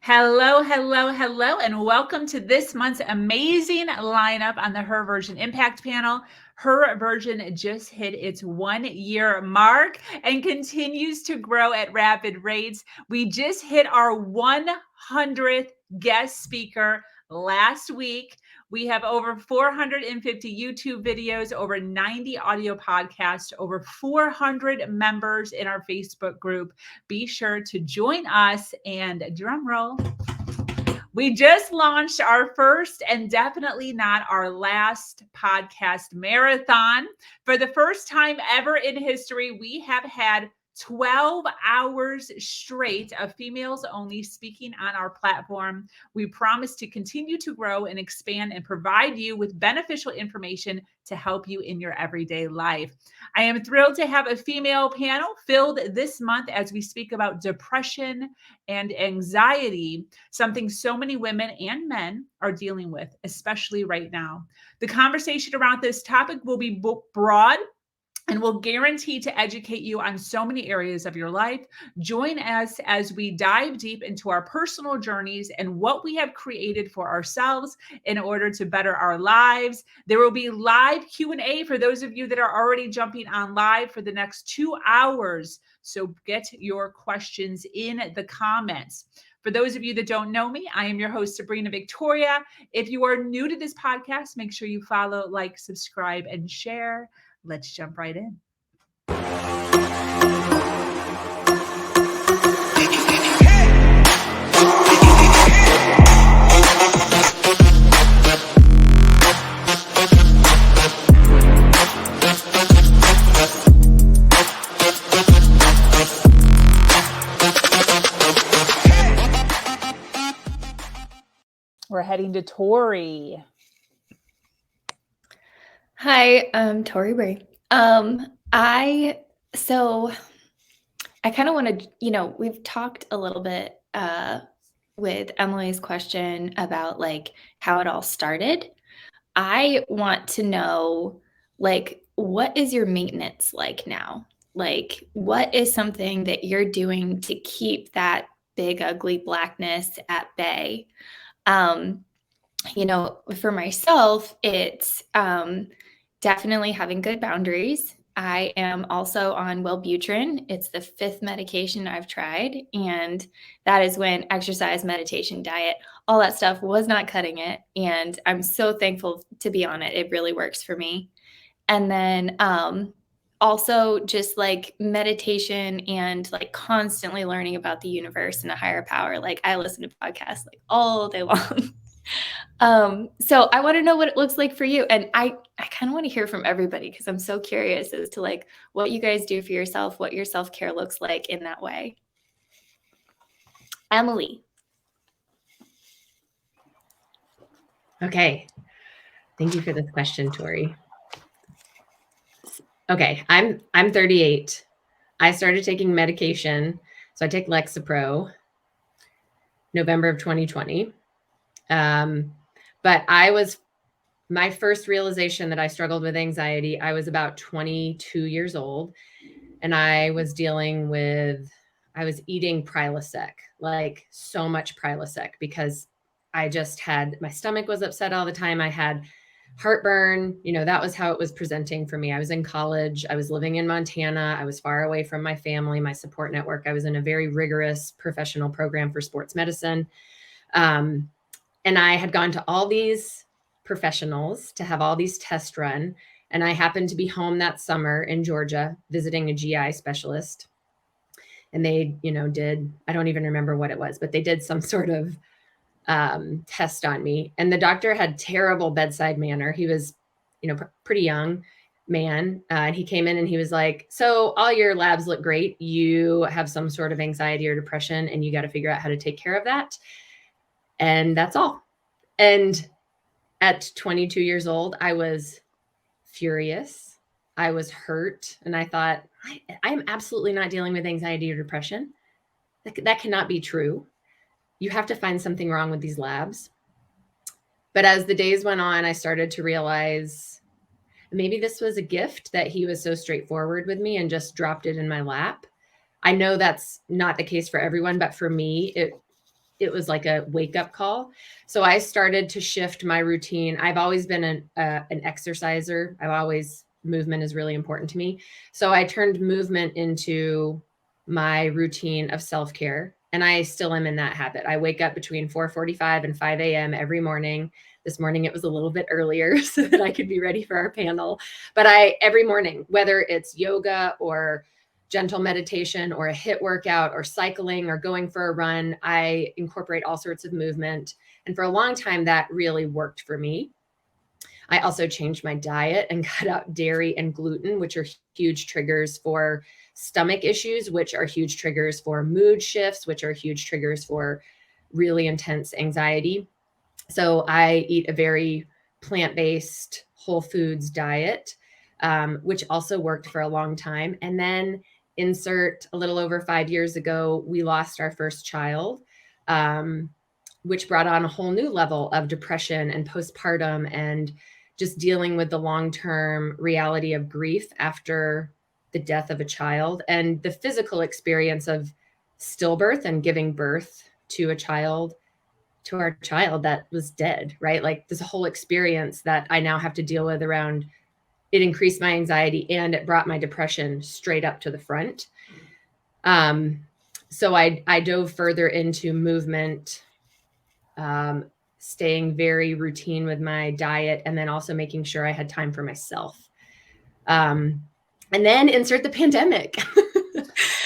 Hello, hello, hello, and welcome to this month's amazing lineup on the Her Version Impact panel. Her Version just hit its 1-year mark and continues to grow at rapid rates. We just hit our 100th guest speaker last week. We have over 450 YouTube videos, over 90 audio podcasts, over 400 members in our Facebook group. Be sure to join us, and drum roll. We just launched our first and definitely not our last podcast marathon. For the first time ever in history, we have had 12 hours straight of females only speaking on our platform. We promise to continue to grow and expand and provide you with beneficial information to help you in your everyday life. I am thrilled to have a female panel filled this month as we speak about depression and anxiety, something so many women and men are dealing with, especially right now. The conversation around this topic will be broad and will guarantee to educate you on so many areas of your life. Join us as we dive deep into our personal journeys and what we have created for ourselves in order to better our lives. There will be live Q&A for those of you that are already jumping on live for the next 2 hours. So get your questions in the comments. For those of you that don't know me, I am your host, Sabrina Victoria. If you are new to this podcast, make sure you follow, like, subscribe, and share. Let's jump right in. We're heading to Tori. Hi, I'm Tori Bray. I kind of want to, we've talked a little bit with Emily's question about like how it all started. I want to know, like, what is your maintenance like now? Like, what is something that you're doing to keep that big, ugly blackness at bay? For myself, it's definitely having good boundaries. I am also on Wellbutrin. It's the 5th medication I've tried. And that is when exercise, meditation, diet, all that stuff was not cutting it. And I'm so thankful to be on it. It really works for me. And then also just like meditation and like constantly learning about the universe and a higher power. Like I listen to podcasts like all day long. So I want to know what it looks like for you. And I kind of want to hear from everybody because I'm so curious as to like what you guys do for yourself, what your self-care looks like in that way. Emily. Okay. Thank you for this question, Tori. Okay. I'm 38. I started taking medication. So I take Lexapro November of 2020. But my first realization that I struggled with anxiety, I was about 22 years old, and I was eating Prilosec, like so much Prilosec, because I just my stomach was upset all the time. I had heartburn, that was how it was presenting for me. I was in college. I was living in Montana. I was far away from my family, my support network. I was in a very rigorous professional program for sports medicine. And I had gone to all these professionals to have all these tests run. And I happened to be home that summer in Georgia visiting a GI specialist. And they, I don't even remember what it was, but they did some sort of test on me. And the doctor had terrible bedside manner. He was, pretty young man. And he came in and he was like, so all your labs look great. You have some sort of anxiety or depression, and you got to figure out how to take care of that. And that's all. And at 22 years old, I was furious. I was hurt. And I thought, I'm absolutely not dealing with anxiety or depression. That cannot be true. You have to find something wrong with these labs. But as the days went on, I started to realize maybe this was a gift that he was so straightforward with me and just dropped it in my lap. I know that's not the case for everyone, but for me, it was like a wake up call. So I started to shift my routine. I've always been an exerciser. Movement is really important to me. So I turned movement into my routine of self-care. And I still am in that habit. I wake up between 4:45 and 5 a.m. every morning. This morning it was a little bit earlier so that I could be ready for our panel. But every morning, whether it's yoga or gentle meditation or a HIIT workout or cycling or going for a run, I incorporate all sorts of movement. And for a long time, that really worked for me. I also changed my diet and cut out dairy and gluten, which are huge triggers for stomach issues, which are huge triggers for mood shifts, which are huge triggers for really intense anxiety. So I eat a very plant-based whole foods diet, which also worked for a long time. And then insert a little over 5 years ago, we lost our first child, which brought on a whole new level of depression and postpartum and just dealing with the long-term reality of grief after the death of a child and the physical experience of stillbirth and giving birth to a child, to our child that was dead, right? Like this whole experience that I now have to deal with around it increased my anxiety and it brought my depression straight up to the front. So I dove further into movement, staying very routine with my diet, and then also making sure I had time for myself. And then insert the pandemic.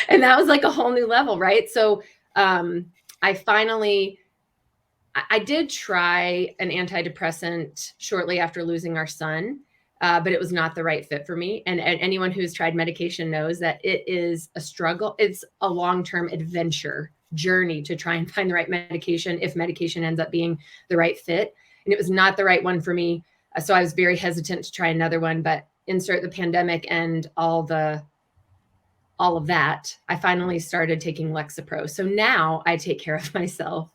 And that was like a whole new level, right? So I did try an antidepressant shortly after losing our son, but it was not the right fit for me. And anyone who's tried medication knows that it is a struggle. It's a long-term adventure journey to try and find the right medication if medication ends up being the right fit. And it was not the right one for me. So I was very hesitant to try another one, but insert the pandemic and all of that, I finally started taking Lexapro. So now I take care of myself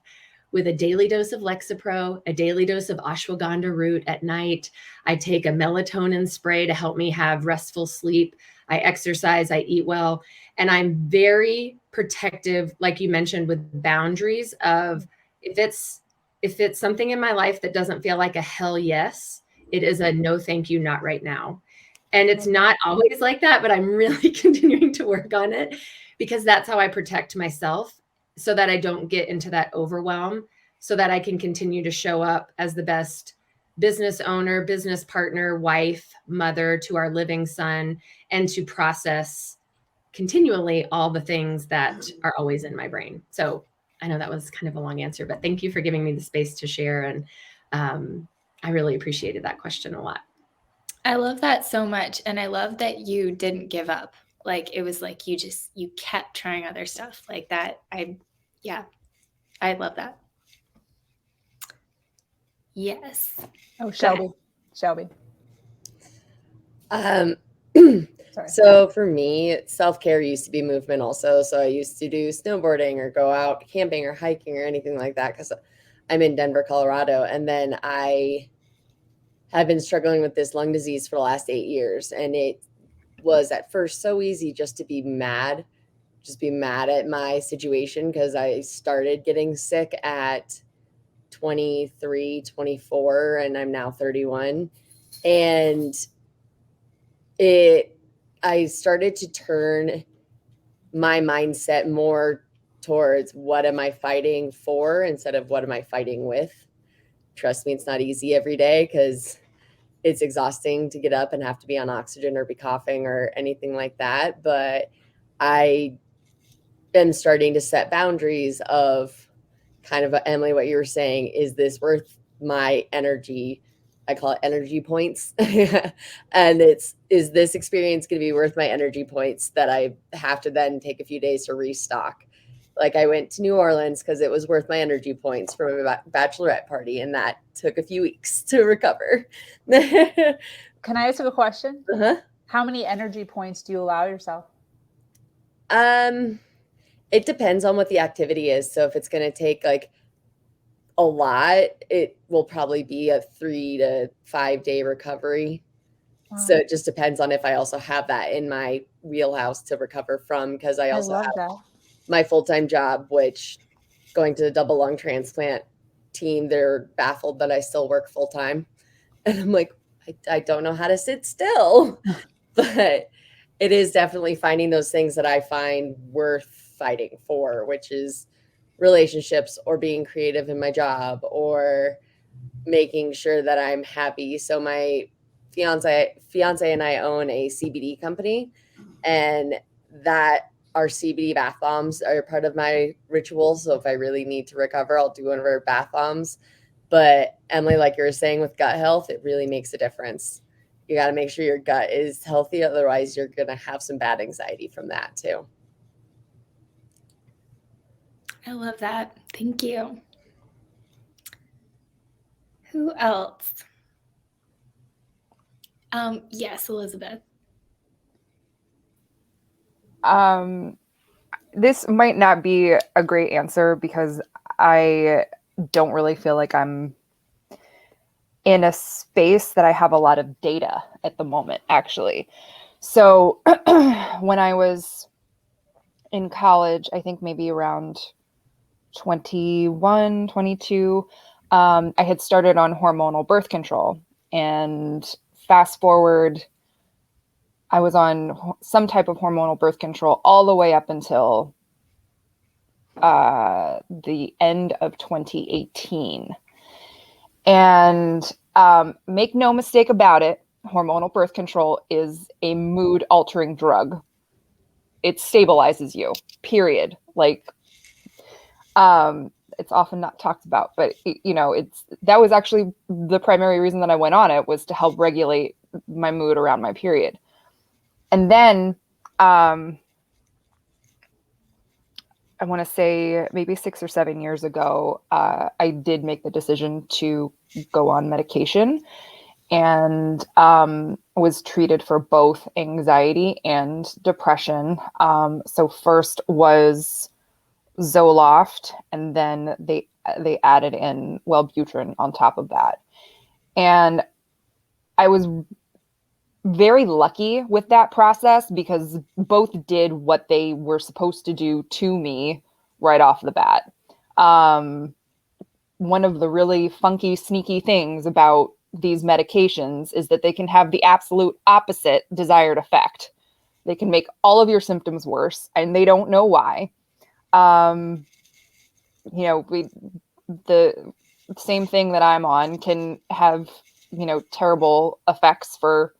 with a daily dose of Lexapro, a daily dose of ashwagandha root at night. I take a melatonin spray to help me have restful sleep. I exercise, I eat well, and I'm very protective, like you mentioned, with boundaries of if it's something in my life that doesn't feel like a hell yes, it is a no, thank you, not right now. And it's not always like that, but I'm really continuing to work on it because that's how I protect myself so that I don't get into that overwhelm, so that I can continue to show up as the best business owner, business partner, wife, mother to our living son, and to process continually all the things that are always in my brain. So I know that was kind of a long answer, but thank you for giving me the space to share. And I really appreciated that question a lot. I love that so much. And I love that you didn't give up. Like it was like you kept trying other stuff like that. I love that. Yes. Oh, Shelby. So for me, self-care used to be movement also. So I used to do snowboarding or go out camping or hiking or anything like that because I'm in Denver, Colorado. And then I have been struggling with this lung disease for the last 8 years. And it was at first so easy just to be mad at my situation because I started getting sick at 23, 24, and I'm now 31. And I started to turn my mindset more towards what am I fighting for instead of what am I fighting with. Trust me, it's not easy every day because it's exhausting to get up and have to be on oxygen or be coughing or anything like that. But I am starting to set boundaries of kind of Emily, what you were saying, is this worth my energy? I call it energy points. And is this experience going to be worth my energy points that I have to then take a few days to restock? Like I went to New Orleans because it was worth my energy points from a bachelorette party, and that took a few weeks to recover. Can I ask you a question? Uh-huh. How many energy points do you allow yourself? It depends on what the activity is. So if it's going to take like a lot, it will probably be a 3 to 5 day recovery. Wow. So it just depends on if I also have that in my wheelhouse to recover from, because I also have my full-time job, which going to the double lung transplant team, they're baffled that I still work full time. And I'm like, I don't know how to sit still. But it is definitely finding those things that I find worth fighting for, which is relationships or being creative in my job or making sure that I'm happy. So my fiance and I own a CBD company, and that our CBD bath bombs are part of my ritual. So if I really need to recover, I'll do one of our bath bombs. But Emily, like you were saying with gut health, it really makes a difference. You got to make sure your gut is healthy. Otherwise, you're going to have some bad anxiety from that too. I love that. Thank you. Who else? Yes, Elizabeth. This might not be a great answer because I don't really feel like I'm in a space that I have a lot of data at the moment, actually. So when I was in college, I think maybe around 21, 22, I had started on hormonal birth control. And fast forward, I was on some type of hormonal birth control all the way up until the end of 2018. And make no mistake about it, hormonal birth control is a mood altering drug. It stabilizes you, period. Like, it's often not talked about, but that was actually the primary reason that I went on it, was to help regulate my mood around my period. And then I want to say maybe 6 or 7 years ago, I did make the decision to go on medication, and was treated for both anxiety and depression. So first was Zoloft, and then they added in Wellbutrin on top of that. And I was very lucky with that process because both did what they were supposed to do to me right off the bat. One of the really funky, sneaky things about these medications is that they can have the absolute opposite desired effect. They can make all of your symptoms worse, and they don't know why. The same thing that I'm on can have, terrible effects for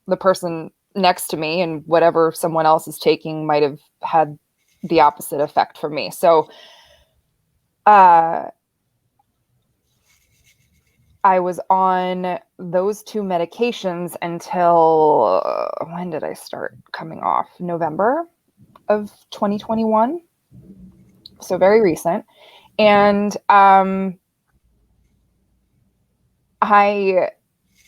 the person next to me, and whatever someone else is taking might have had the opposite effect for me. So, I was on those two medications until, when did I start coming off? November of 2021. So very recent. And the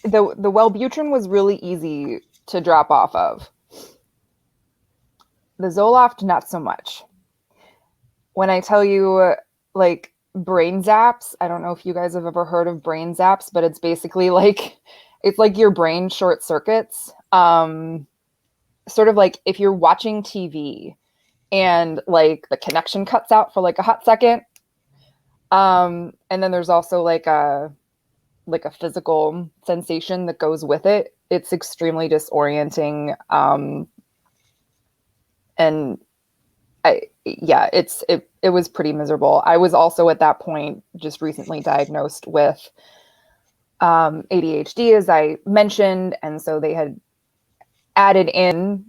Wellbutrin was really easy to drop off of. The Zoloft, not so much. When I tell you, like, brain zaps, I don't know if you guys have ever heard of brain zaps, but it's basically like, it's like your brain short circuits. Sort of like if you're watching TV and like the connection cuts out for like a hot second. And then there's also like a physical sensation that goes with it. It's extremely disorienting. And it was pretty miserable. I was also at that point just recently diagnosed with ADHD, as I mentioned, and so they had added in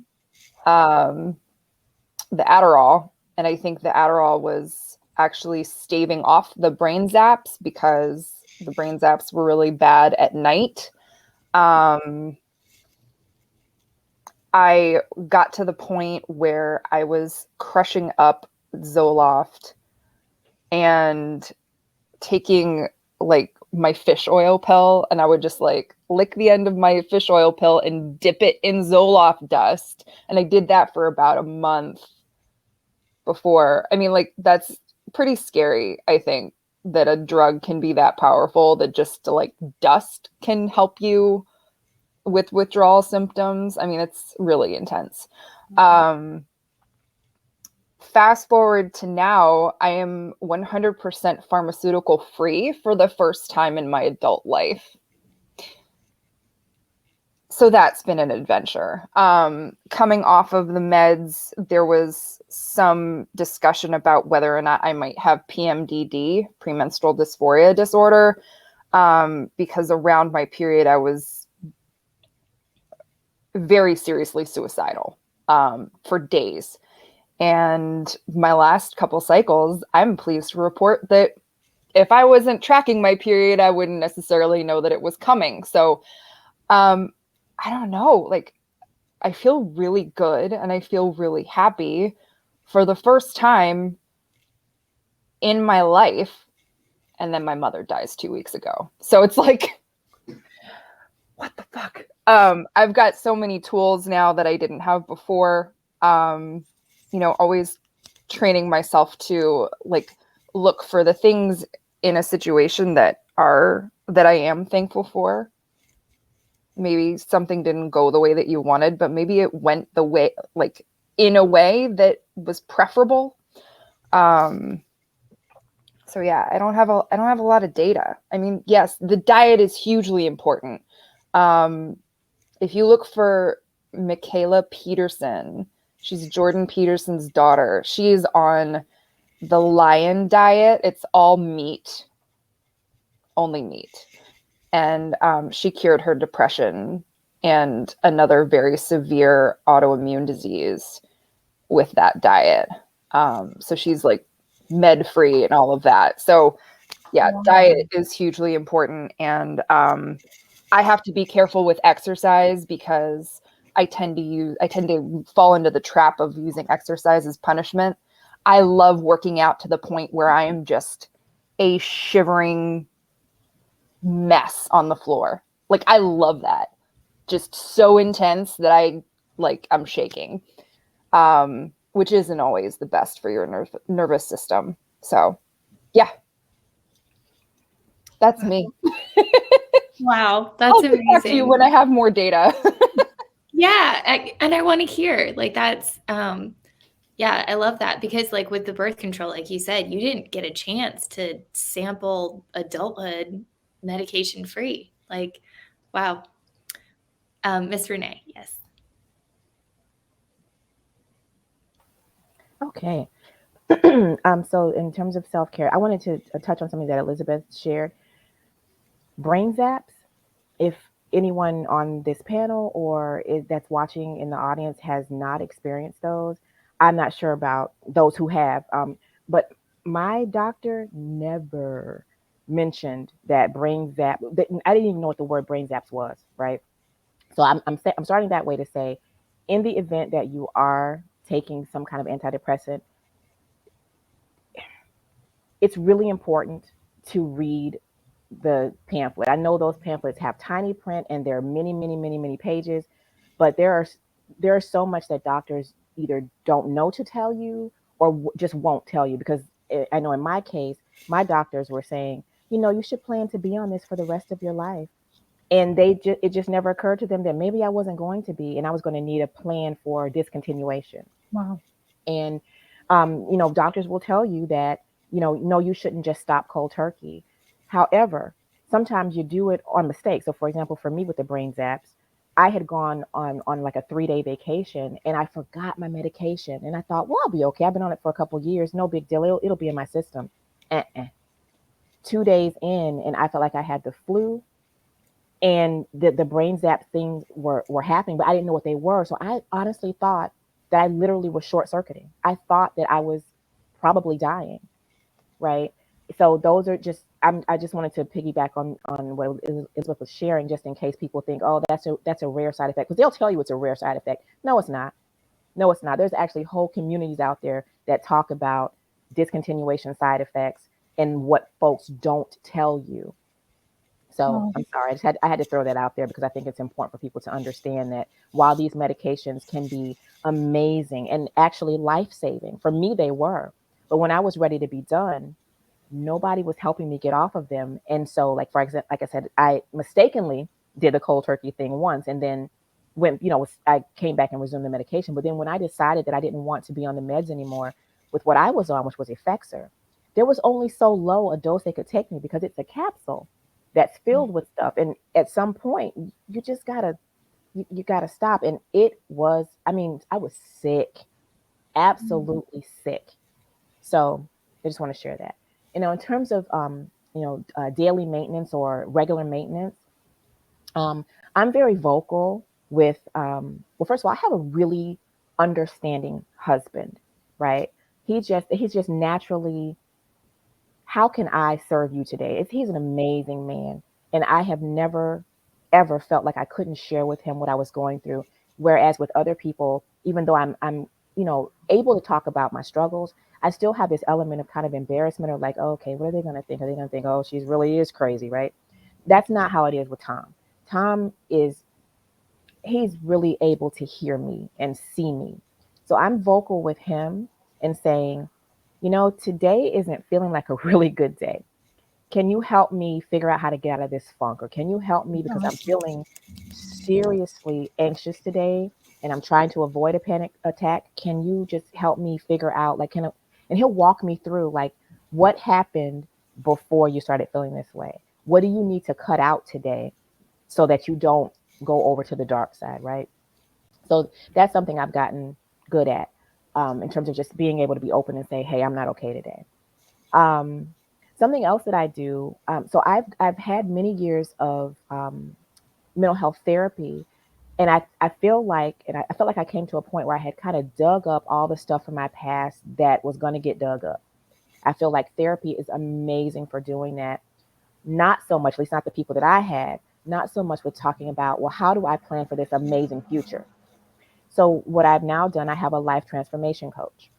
the Adderall, and I think the Adderall was actually staving off the brain zaps because the brain zaps were really bad at night. I got to the point where I was crushing up Zoloft and taking like my fish oil pill, and I would just like lick the end of my fish oil pill and dip it in Zoloft dust. And I did that for about a month before. I mean, like, that's pretty scary, I think, that a drug can be that powerful, that just like dust can help you with withdrawal symptoms. I mean, it's really intense. fast forward to now, I am 100% pharmaceutical free for the first time in my adult life. So that's been an adventure. Coming off of the meds, there was some discussion about whether or not I might have PMDD, premenstrual dysphoria disorder, because around my period, I was very seriously suicidal for days. And my last couple cycles, I'm pleased to report that if I wasn't tracking my period, I wouldn't necessarily know that it was coming. So I don't know, like, I feel really good and I feel really happy for the first time in my life. And then my mother dies 2 weeks ago. So it's like, what the fuck? I've got so many tools now that I didn't have before. Always training myself to like look for the things in a situation that I am thankful for. Maybe something didn't go the way that you wanted, but maybe it went the way, like in a way that was preferable. So yeah, I don't have a lot of data. I mean, yes, the diet is hugely important. If you look for Michaela Peterson, she's Jordan Peterson's daughter. She's on the Lion diet. It's all meat, only meat. And she cured her depression and another very severe autoimmune disease with that diet. So she's like med free and all of that. So yeah, diet is hugely important. And I have to be careful with exercise because I tend to fall into the trap of using exercise as punishment. I love working out to the point where I am just a shivering mess on the floor. Like, I love that. Just so intense that I'm shaking, which isn't always the best for your nervous system. So yeah, that's me. Wow, that's I'll amazing. get back to you when I have more data. Yeah, and I want to hear, like, that's yeah, I love that, because like with the birth control, like you said, you didn't get a chance to sample adulthood medication free. Like, wow. Miss Renee, yes. Okay. So in terms of self-care, I wanted to touch on something that Elizabeth shared. Brain zaps. If anyone on this panel or that's watching in the audience has not experienced those, I'm not sure about those who have. But my doctor never mentioned that brain zap. I didn't even know what the word brain zaps was, right? So I'm starting that way to say, in the event that you are taking some kind of antidepressant, it's really important to read the pamphlet. I know those pamphlets have tiny print and there are many, many, many, many pages, but there's so much that doctors either don't know to tell you or just won't tell you. Because I know in my case, my doctors were saying, you should plan to be on this for the rest of your life. And it just never occurred to them that maybe I wasn't going to be, and I was going to need a plan for discontinuation. Wow. And, doctors will tell you that, no, you shouldn't just stop cold turkey. However, sometimes you do it on mistake. So for example, for me with the brain zaps, I had gone on like a 3-day vacation and I forgot my medication. And I thought, well, I'll be okay. I've been on it for a couple of years. No big deal. It'll be in my system. 2 days in, and I felt like I had the flu. And the brain zap things were happening, but I didn't know what they were. So I honestly thought that I literally was short circuiting. I thought that I was probably dying, right? So those are just, I just wanted to piggyback on what Elizabeth was sharing, just in case people think, oh, that's a rare side effect, because they'll tell you it's a rare side effect. No, it's not. No, it's not. There's actually whole communities out there that talk about discontinuation side effects and what folks don't tell you. So I'm sorry, I had to throw that out there because I think it's important for people to understand that while these medications can be amazing and actually life-saving, for me they were, but when I was ready to be done, nobody was helping me get off of them. And so, like, for example, like I said, I mistakenly did the cold turkey thing once, and then when I came back and resumed the medication. But then when I decided that I didn't want to be on the meds anymore, with what I was on, which was Effexor, there was only so low a dose they could take me because it's a capsule that's filled with stuff. And at some point, you just gotta you gotta stop. And it was, I mean, I was sick, absolutely sick. So I just want to share that. In terms of daily maintenance or regular maintenance, I'm very vocal with, well, first of all, I have a really understanding husband, right? He's just naturally, how can I serve you today? He's an amazing man. And I have never, ever felt like I couldn't share with him what I was going through. Whereas with other people, even though I'm able to talk about my struggles, I still have this element of kind of embarrassment or like, oh, okay, what are they going to think? Are they going to think, oh, she really is crazy, right? That's not how it is with Tom. Tom is, he's really able to hear me and see me. So I'm vocal with him and saying, today isn't feeling like a really good day. Can you help me figure out how to get out of this funk? Or can you help me because I'm feeling seriously anxious today and I'm trying to avoid a panic attack? Can you just help me figure out, like, and he'll walk me through, like, what happened before you started feeling this way? What do you need to cut out today so that you don't go over to the dark side, right? So that's something I've gotten good at, in terms of just being able to be open and say, hey, I'm not okay today. Um, Something else that I do, so I've had many years of mental health therapy, and I feel like, and I felt like I came to a point where I had kind of dug up all the stuff from my past that was going to get dug up. I feel like therapy is amazing for doing that. Not so much, at least not the people that I had, not so much with talking about, well, how do I plan for this amazing future? So what I've now done, I have a life transformation coach.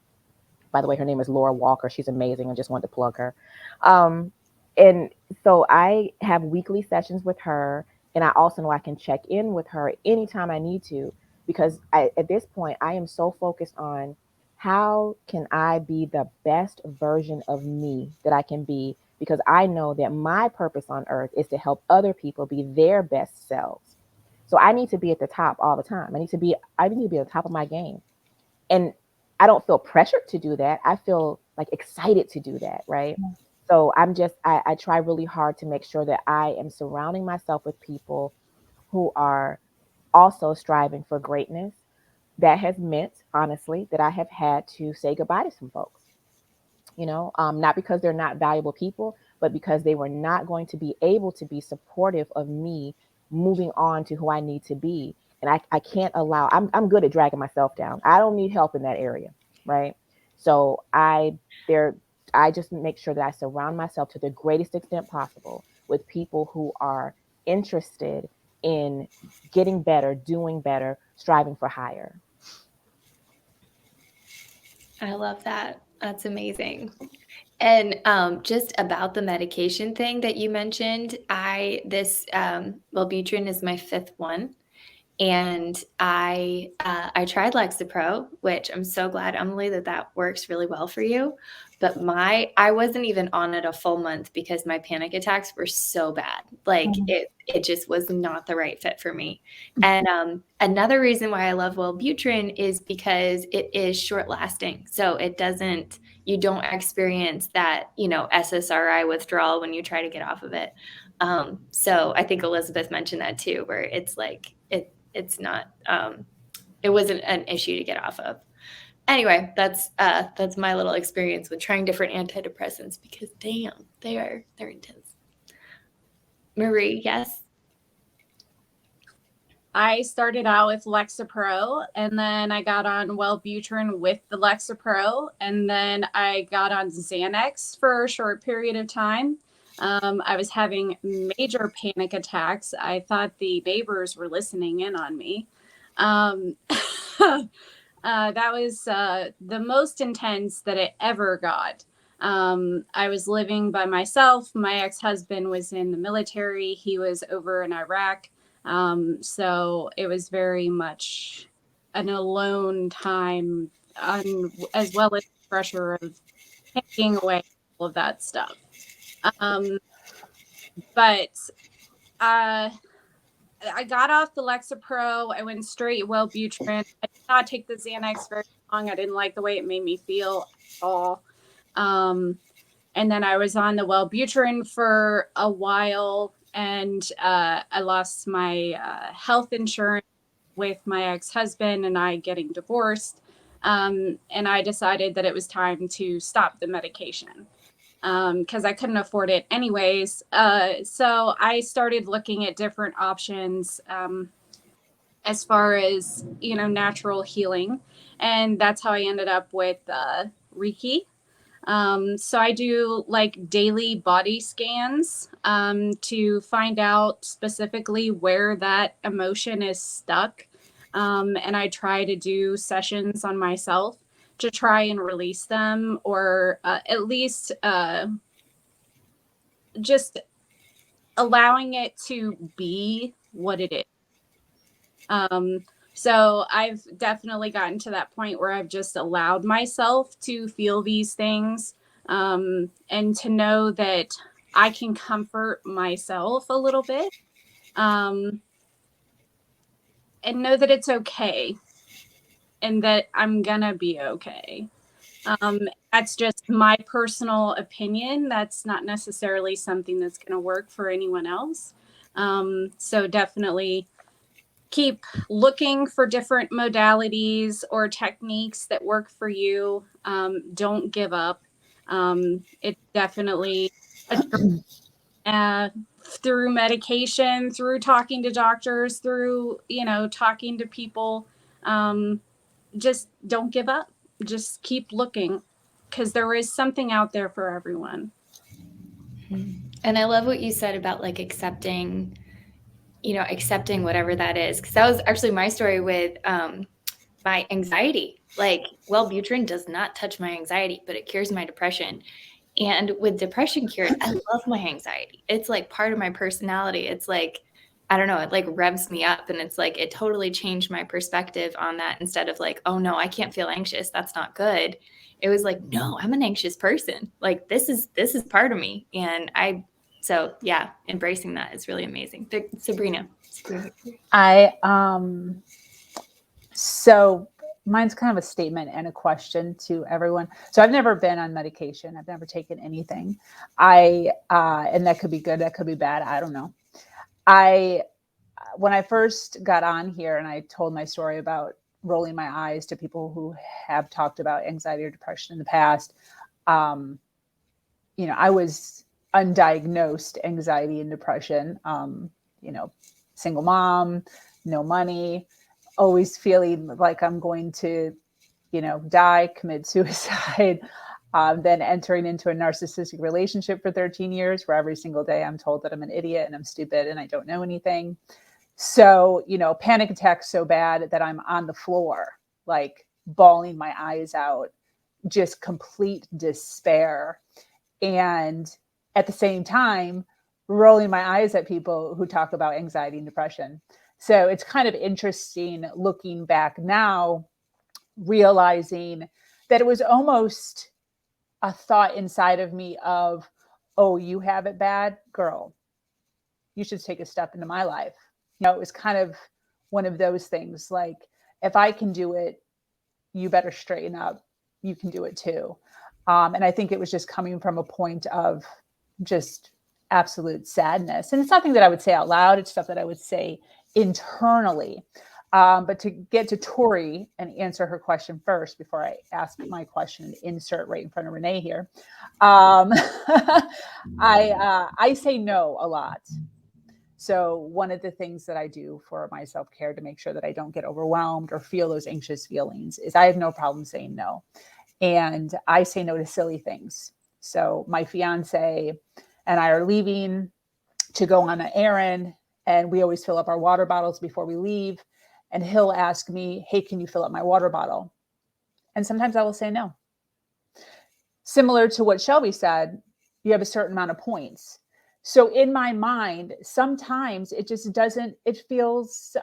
By the way, her name is Laura Walker. She's amazing. I just wanted to plug her. Um, and so I have weekly sessions with her, and I also know I can check in with her anytime I need to, because at this point, I am so focused on how can I be the best version of me that I can be, because I know that my purpose on earth is to help other people be their best selves. So I need to be at the top all the time. I need to be at the top of my game. And I don't feel pressured to do that. I feel like excited to do that, right? So I try really hard to make sure that I am surrounding myself with people who are also striving for greatness. That has meant, honestly, that I have had to say goodbye to some folks, not because they're not valuable people, but because they were not going to be able to be supportive of me moving on to who I need to be. And I can't allow, I'm good at dragging myself down. I don't need help in that area. Right. So I just make sure that I surround myself to the greatest extent possible with people who are interested in getting better, doing better, striving for higher. I love that. That's amazing. And just about the medication thing that you mentioned, this Wellbutrin is my fifth one, and I tried Lexapro, which I'm so glad, Emily, that works really well for you. But I wasn't even on it a full month because my panic attacks were so bad. Like it just was not the right fit for me. And another reason why I love Wellbutrin is because it is short lasting. So you don't experience that, SSRI withdrawal when you try to get off of it. So I think Elizabeth mentioned that too, where it's like, it's not, it wasn't an issue to get off of. Anyway, that's my little experience with trying different antidepressants, because damn, they're intense. Marie, yes. I started out with Lexapro, and then I got on Wellbutrin with the Lexapro, and then I got on Xanax for a short period of time. I was having major panic attacks. I thought the neighbors were listening in on me. That was the most intense that it ever got. I was living by myself. My ex-husband was in the military. He was over in Iraq. So it was very much an alone time, as well as the pressure of taking away all of that stuff. But I got off the Lexapro. I went straight Wellbutrin. I did not take the Xanax very long. I didn't like the way it made me feel at all. And then I was on the Wellbutrin for a while, and I lost my health insurance with my ex-husband and I getting divorced. And I decided that it was time to stop the medication because I couldn't afford it anyways. So I started looking at different options as far as, natural healing. And that's how I ended up with Reiki. So I do like daily body scans to find out specifically where that emotion is stuck. And I try to do sessions on myself to try and release them, or at least just allowing it to be what it is. So I've definitely gotten to that point where I've just allowed myself to feel these things, and to know that I can comfort myself a little bit, and know that it's okay and that I'm gonna be okay. That's just my personal opinion. That's not necessarily something that's going to work for anyone else. So definitely keep looking for different modalities or techniques that work for you. Don't give up. It's definitely a through medication, through talking to doctors, through, talking to people. Just don't give up. Just keep looking, because there is something out there for everyone. And I love what you said about like accepting whatever that is. Because that was actually my story with my anxiety. Like, Wellbutrin does not touch my anxiety, but it cures my depression. And with depression cured, I love my anxiety. It's like part of my personality. It's like, I don't know, it like revs me up. And it's like, it totally changed my perspective on that. Instead of like, oh no, I can't feel anxious, that's not good. It was like, no, I'm an anxious person. Like, this is part of me. And so yeah, embracing that is really amazing. Sabrina. So mine's kind of a statement and a question to everyone. So I've never been on medication. I've never taken anything. And that could be good, that could be bad, I don't know. When I first got on here and I told my story about rolling my eyes to people who have talked about anxiety or depression in the past, I was undiagnosed anxiety and depression, single mom, no money, always feeling like I'm going to, die, commit suicide, then entering into a narcissistic relationship for 13 years where every single day I'm told that I'm an idiot and I'm stupid and I don't know anything. So, panic attacks so bad that I'm on the floor, like bawling my eyes out, just complete despair. And at the same time, rolling my eyes at people who talk about anxiety and depression. So it's kind of interesting looking back now, realizing that it was almost a thought inside of me of, oh, you have it bad, girl, you should take a step into my life. It was kind of one of those things, like, if I can do it, you better straighten up. You can do it too. And I think it was just coming from a point of just absolute sadness. And it's nothing that I would say out loud. It's stuff that I would say internally. But to get to Tori and answer her question first, before I ask my question and insert right in front of Renee here, I say no a lot. So one of the things that I do for my self-care to make sure that I don't get overwhelmed or feel those anxious feelings is I have no problem saying no. And I say no to silly things. So my fiance and I are leaving to go on an errand, and we always fill up our water bottles before we leave. And he'll ask me, hey, can you fill up my water bottle? And sometimes I will say no. Similar to what Shelby said, you have a certain amount of points. So in my mind, sometimes it just doesn't, it feels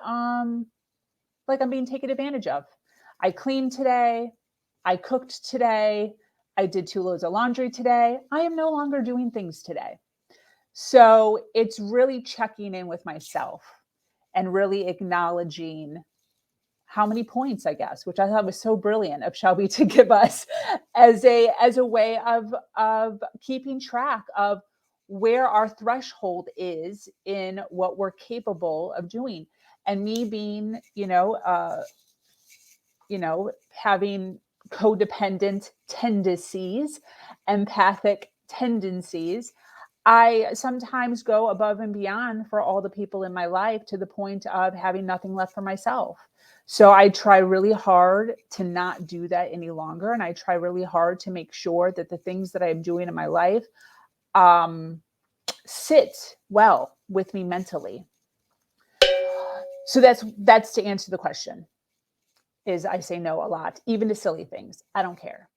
like I'm being taken advantage of. I cleaned today. I cooked today. I did 2 loads of laundry today. I am no longer doing things today. So it's really checking in with myself and really acknowledging how many points, I guess, which I thought was so brilliant of Shelby to give us as a way of keeping track of where our threshold is in what we're capable of doing. And me being, having codependent tendencies, empathic tendencies, I sometimes go above and beyond for all the people in my life to the point of having nothing left for myself. So I try really hard to not do that any longer. And I try really hard to make sure that the things that I'm doing in my life sit well with me mentally. So that's to answer the question. Is I say no a lot, even to silly things. I don't care.